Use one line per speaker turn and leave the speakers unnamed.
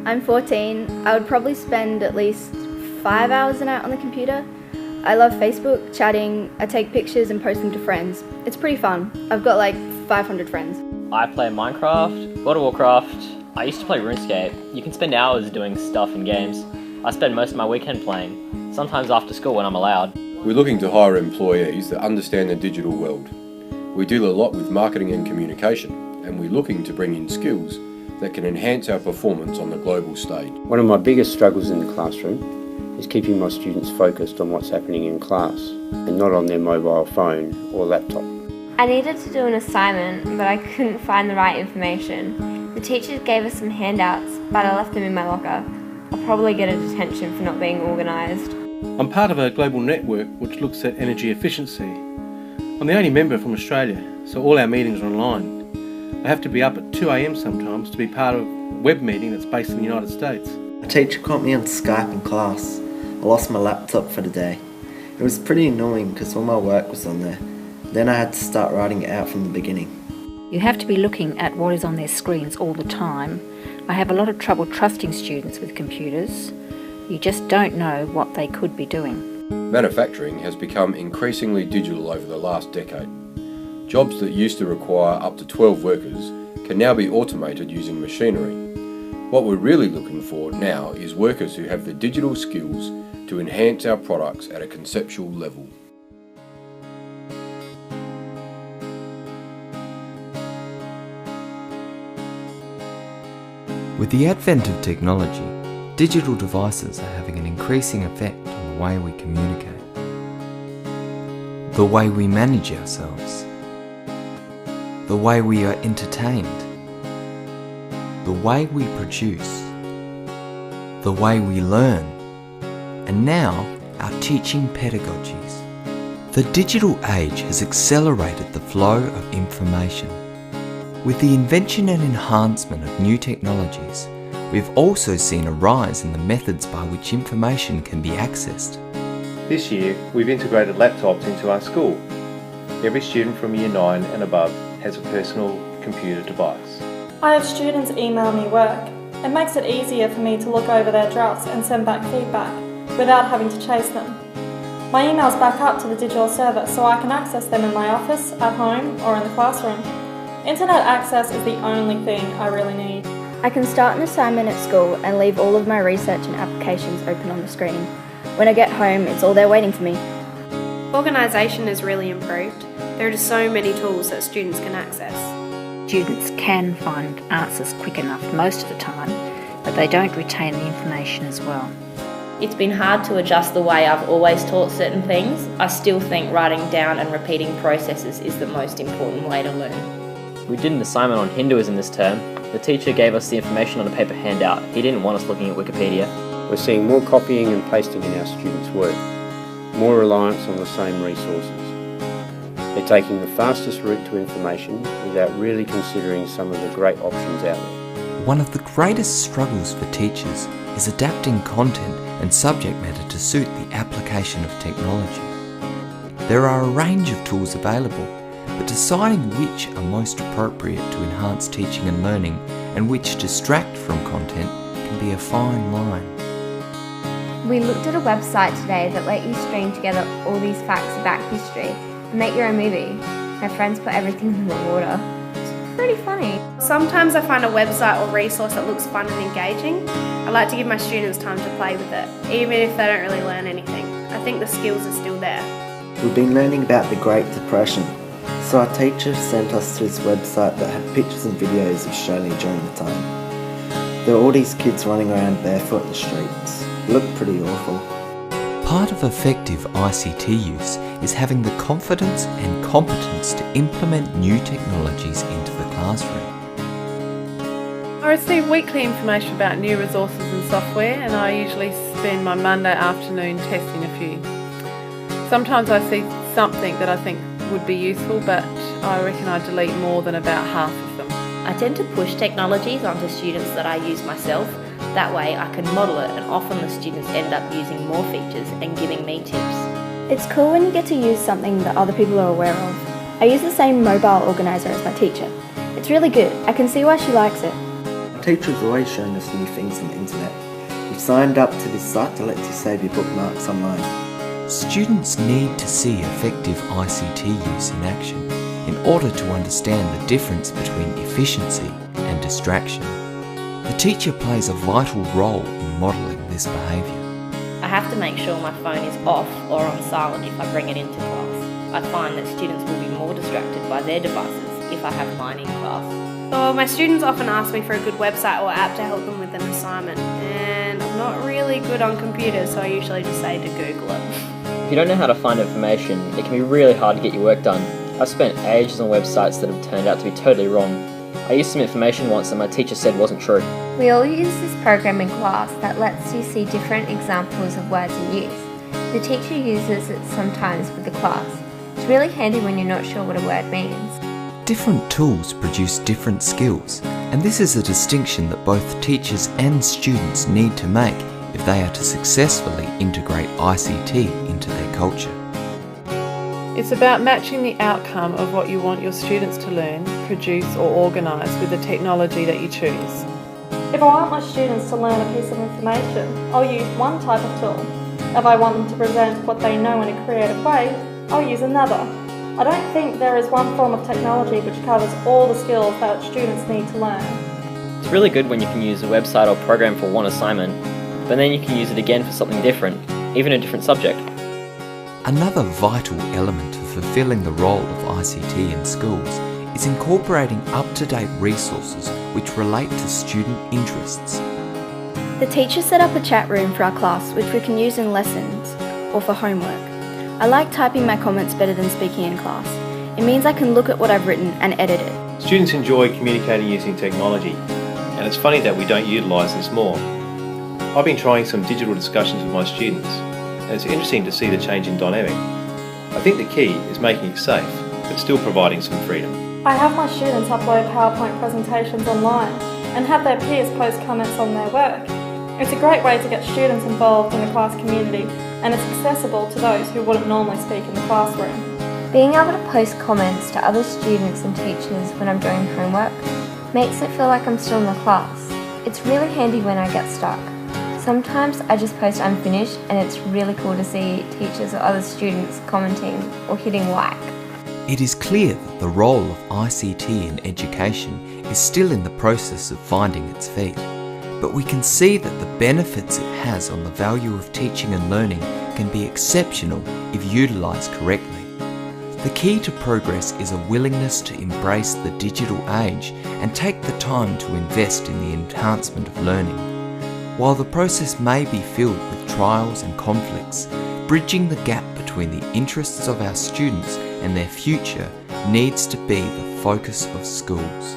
I'm 14. I would probably spend at least 5 hours a night on the computer. I love Facebook, chatting, I take pictures and post them to friends. It's pretty fun. I've got like 500 friends.
I play Minecraft, World of Warcraft. I used to play RuneScape. You can spend hours doing stuff in games. I spend most of my weekend playing, sometimes after school when I'm allowed.
We're looking to hire employees that understand the digital world. We deal a lot with marketing and communication, and we're looking to bring in skills that can enhance our performance on the global stage.
One of my biggest struggles in the classroom is keeping my students focused on what's happening in class and not on their mobile phone or laptop.
I needed to do an assignment, but I couldn't find the right information. The teachers gave us some handouts, but I left them in my locker. I'll probably get a detention for not being organised.
I'm part of a global network which looks at energy efficiency. I'm the only member from Australia, so all our meetings are online. I have to be up at 2 a.m. sometimes to be part of a web meeting that's based in the United States.
A teacher caught me on Skype in class. I lost my laptop for the day. It was pretty annoying because all my work was on there. Then I had to start writing it out from the beginning.
You have to be looking at what is on their screens all the time. I have a lot of trouble trusting students with computers. You just don't know what they could be doing.
Manufacturing has become increasingly digital over the last decade. Jobs that used to require up to 12 workers can now be automated using machinery. What we're really looking for now is workers who have the digital skills to enhance our products at a conceptual level.
With the advent of technology, digital devices are having an increasing effect on the way we communicate, the way we manage ourselves, the way we are entertained, the way we produce, the way we learn, and now our teaching pedagogies. The digital age has accelerated the flow of information. With the invention and enhancement of new technologies, we've also seen a rise in the methods by which information can be accessed.
This year, we've integrated laptops into our school. Every student from Year 9 and above has a personal computer device.
I have students email me work. It makes it easier for me to look over their drafts and send back feedback without having to chase them. My emails back up to the digital server so I can access them in my office, at home, or in the classroom. Internet access is the only thing I really need.
I can start an assignment at school and leave all of my research and applications open on the screen. When I get home, it's all there waiting for me.
Organisation has really improved. There are just so many tools that students can access.
Students can find answers quick enough most of the time, but they don't retain the information as well.
It's been hard to adjust the way I've always taught certain things. I still think writing down and repeating processes is the most important way to learn.
We did an assignment on Hinduism this term. The teacher gave us the information on a paper handout. He didn't want us looking at Wikipedia.
We're seeing more copying and pasting in our students' work, more reliance on the same resources. They're taking the fastest route to information without really considering some of the great options out there.
One of the greatest struggles for teachers is adapting content and subject matter to suit the application of technology. There are a range of tools available, but deciding which are most appropriate to enhance teaching and learning and which distract from content can be a fine line.
We looked at a website today that let you string together all these facts about history and make your own movie. My friends put everything in the water. It's pretty funny.
Sometimes I find a website or resource that looks fun and engaging. I like to give my students time to play with it, even if they don't really learn anything. I think the skills are still there.
We've been learning about the Great Depression, so our teacher sent us to this website that had pictures and videos of Australia during the time. There were all these kids running around barefoot in the streets. It looked pretty awful.
Part of effective ICT use is having the confidence and competence to implement new technologies into the classroom.
I receive weekly information about new resources and software, and I usually spend my Monday afternoon testing a few. Sometimes I see something that I think would be useful, but I reckon I delete more than about half of them.
I tend to push technologies onto students that I use myself. That way I can model it, and often the students end up using more features and giving me tips.
It's cool when you get to use something that other people are aware of. I use the same mobile organiser as my teacher. It's really good. I can see why she likes it.
teacher is always showing us new things on the internet. We've signed up to this site to let you save your bookmarks online.
Students need to see effective ICT use in action in order to understand the difference between efficiency and distraction. The teacher plays a vital role in modelling this behaviour.
I have to make sure my phone is off or on silent if I bring it into class. I find that students will be more distracted by their devices if I have mine in class.
So my students often ask me for a good website or app to help them with an assignment, and I'm not really good on computers, so I usually just say to Google it.
If you don't know how to find information, it can be really hard to get your work done. I've spent ages on websites that have turned out to be totally wrong. I used some information once that my teacher said wasn't true.
We all use this program in class that lets you see different examples of words in use. The teacher uses it sometimes with the class. It's really handy when you're not sure what a word means.
Different tools produce different skills, and this is a distinction that both teachers and students need to make if they are to successfully integrate ICT into their culture.
It's about matching the outcome of what you want your students to learn, produce or organise with the technology that you choose.
If I want my students to learn a piece of information, I'll use one type of tool. If I want them to present what they know in a creative way, I'll use another. I don't think there is one form of technology which covers all the skills that students need to learn.
It's really good when you can use a website or program for one assignment, but then you can use it again for something different, even a different subject.
Another vital element of fulfilling the role of ICT in schools is incorporating up-to-date resources which relate to student interests.
The teacher set up a chat room for our class which we can use in lessons or for homework. I like typing my comments better than speaking in class. It means I can look at what I've written and edit it.
Students enjoy communicating using technology, and it's funny that we don't utilise this more. I've been trying some digital discussions with my students, and it's interesting to see the change in dynamic. I think the key is making it safe, but still providing some freedom.
I have my students upload PowerPoint presentations online and have their peers post comments on their work. It's a great way to get students involved in the class community, and it's accessible to those who wouldn't normally speak in the classroom.
Being able to post comments to other students and teachers when I'm doing homework makes it feel like I'm still in the class. It's really handy when I get stuck. Sometimes I just post unfinished and it's really cool to see teachers or other students commenting or hitting like.
It is clear that the role of ICT in education is still in the process of finding its feet, but we can see that the benefits it has on the value of teaching and learning can be exceptional if utilised correctly. The key to progress is a willingness to embrace the digital age and take the time to invest in the enhancement of learning. While the process may be filled with trials and conflicts, bridging the gap between the interests of our students and their future needs to be the focus of schools.